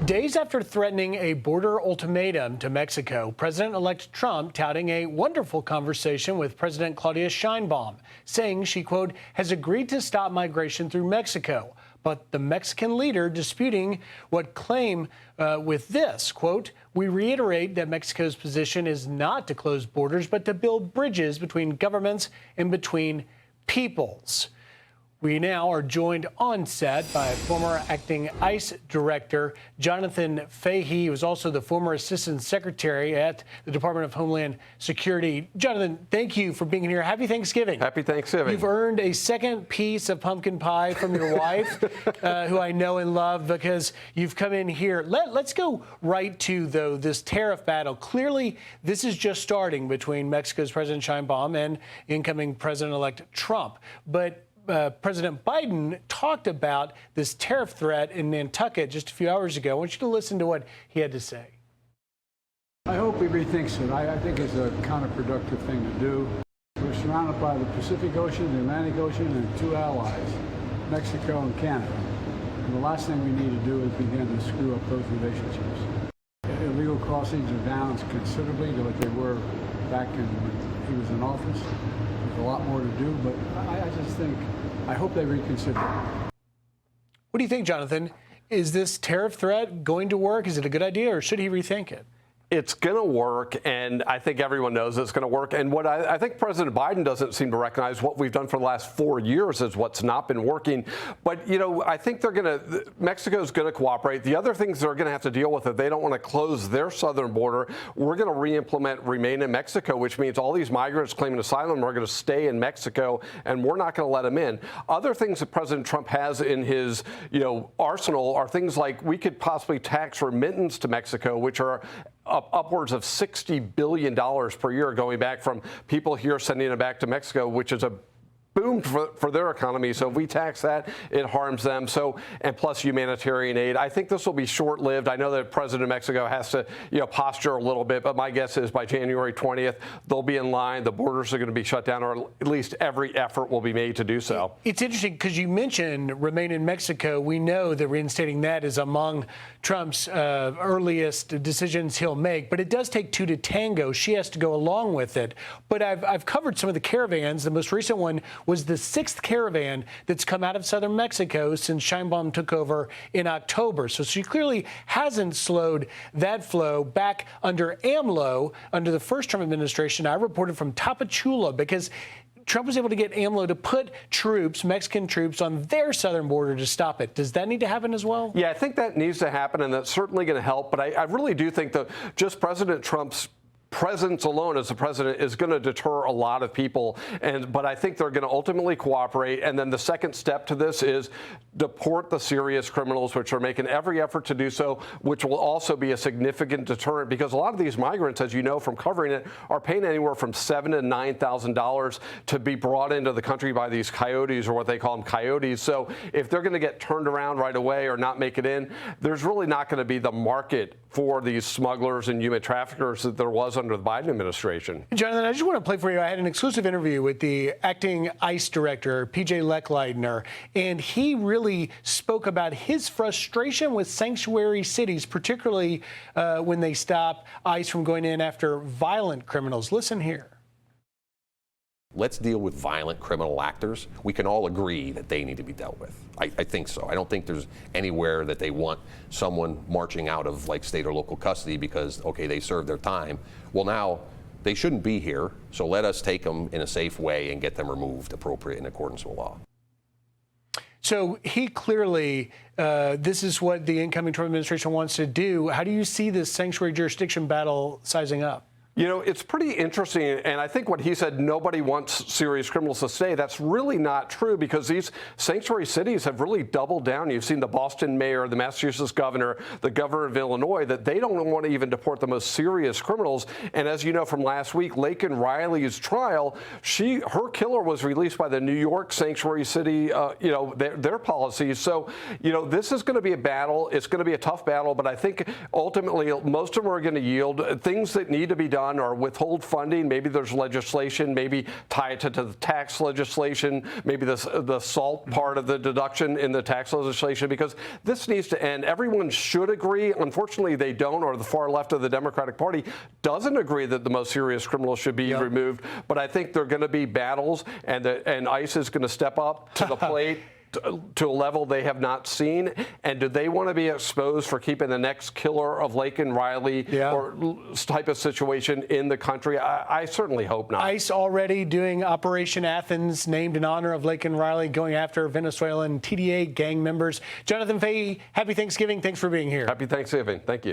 Days after threatening a border ultimatum to Mexico, President-elect Trump touting a wonderful conversation with President Claudia Sheinbaum, saying she, quote, has agreed to stop migration through Mexico. But the Mexican leader disputing what claim with this, quote, we reiterate that Mexico's position is not to close borders, but to build bridges between governments and between peoples. We now are joined on set by former acting ICE Director Jonathan Fahey. He was also the former Assistant Secretary at the Department of Homeland Security. Jonathan, thank you for being here. Happy Thanksgiving. Happy Thanksgiving. You've earned a second piece of pumpkin pie from your wife, who I know and love, because you've come in here. Let's go right to, though, this tariff battle. Clearly, this is just starting between Mexico's President Sheinbaum and incoming President-elect Trump. But President Biden talked about this tariff threat in Nantucket just a few hours ago. I want you to listen to what he had to say. I hope he rethinks it. I think it's a counterproductive thing to do. We're surrounded by the Pacific Ocean, the Atlantic Ocean, and two allies, Mexico and Canada. And the last thing we need to do is begin to screw up those relationships. Illegal crossings are down considerably to what they were back when he was in office. There's a lot more to do, but I just think, I hope they reconsider. What do you think, Jonathan? Is this tariff threat going to work? Is it a good idea, or should he rethink it? It's going to work, and I think everyone knows it's going to work. And what I think President Biden doesn't seem to recognize, what we've done for the last 4 years is what's not been working. But, you know, I think Mexico's going to cooperate. The other things they're going to have to deal with, if they don't want to close their southern border, we're going to re-implement Remain in Mexico, which means all these migrants claiming asylum are going to stay in Mexico, and we're not going to let them in. Other things that President Trump has in his, arsenal are things like we could possibly tax remittance to Mexico, which are upwards of $60 billion per year going back from people here sending it back to Mexico, which is a boom for their economy. So if we tax that, it harms them. So, and plus humanitarian aid. I think this will be short-lived. I know that President of Mexico has to, posture a little bit, but my guess is by January 20th, they'll be in line. The borders are going to be shut down, or at least every effort will be made to do so. It's interesting because you mentioned Remain in Mexico. We know that reinstating that is among Trump's earliest decisions he'll make, but it does take two to tango. She has to go along with it. But I've covered some of the caravans. The most recent one was the sixth caravan that's come out of southern Mexico since Sheinbaum took over in October. So she clearly hasn't slowed that flow. Back under AMLO, under the first Trump administration, I reported from Tapachula because Trump was able to get AMLO to put troops, Mexican troops, on their southern border to stop it. Does that need to happen as well? Yeah, I think that needs to happen, and that's certainly going to help. But I really do think that just President Trump's presence alone as the president is going to deter a lot of people, but I think they're going to ultimately cooperate. And then the second step to this is deport the serious criminals, which are making every effort to do so, which will also be a significant deterrent, because a lot of these migrants, as you know from covering it, are paying anywhere from $7,000 to $9,000 to be brought into the country by these coyotes, or what they call them, coyotes. So if they're going to get turned around right away or not make it in, there's really not going to be the market for these smugglers and human traffickers that there was under the Biden administration. Jonathan, I just want to play for you. I had an exclusive interview with the acting ICE director, PJ Lechleitner, and he really spoke about his frustration with sanctuary cities, particularly when they stop ICE from going in after violent criminals. Listen here. Let's deal with violent criminal actors. We can all agree that they need to be dealt with. I think so. I don't think there's anywhere that they want someone marching out of like state or local custody because, okay, they served their time. Well, now they shouldn't be here, so let us take them in a safe way and get them removed appropriate in accordance with law. So he clearly, this is what the incoming Trump administration wants to do. How do you see this sanctuary jurisdiction battle sizing up? It's pretty interesting, and I think what he said, nobody wants serious criminals to stay, that's really not true, because these sanctuary cities have really doubled down. You've seen the Boston mayor, the Massachusetts governor, the governor of Illinois, that they don't want to even deport the most serious criminals. And as you know from last week, Laken Riley's trial, her killer was released by the New York sanctuary city, their policies. So, this is going to be a battle. It's going to be a tough battle, but I think ultimately most of them are going to yield. Things that need to be done done or withhold funding. Maybe there's legislation, maybe tie it to the tax legislation, maybe the SALT part of the deduction in the tax legislation, because this needs to end. Everyone should agree. Unfortunately, they don't, or the far left of the Democratic Party doesn't agree that the most serious criminals should be removed. But I think there are going to be battles, and ICE is going to step up to the plate to a level they have not seen. And do they want to be exposed for keeping the next killer of Laken Riley or type of situation in the country? I certainly hope not. ICE already doing Operation Athens, named in honor of Laken Riley, going after Venezuelan TDA gang members. Jonathan Fahey, happy Thanksgiving. Thanks for being here. Happy Thanksgiving. Thank you.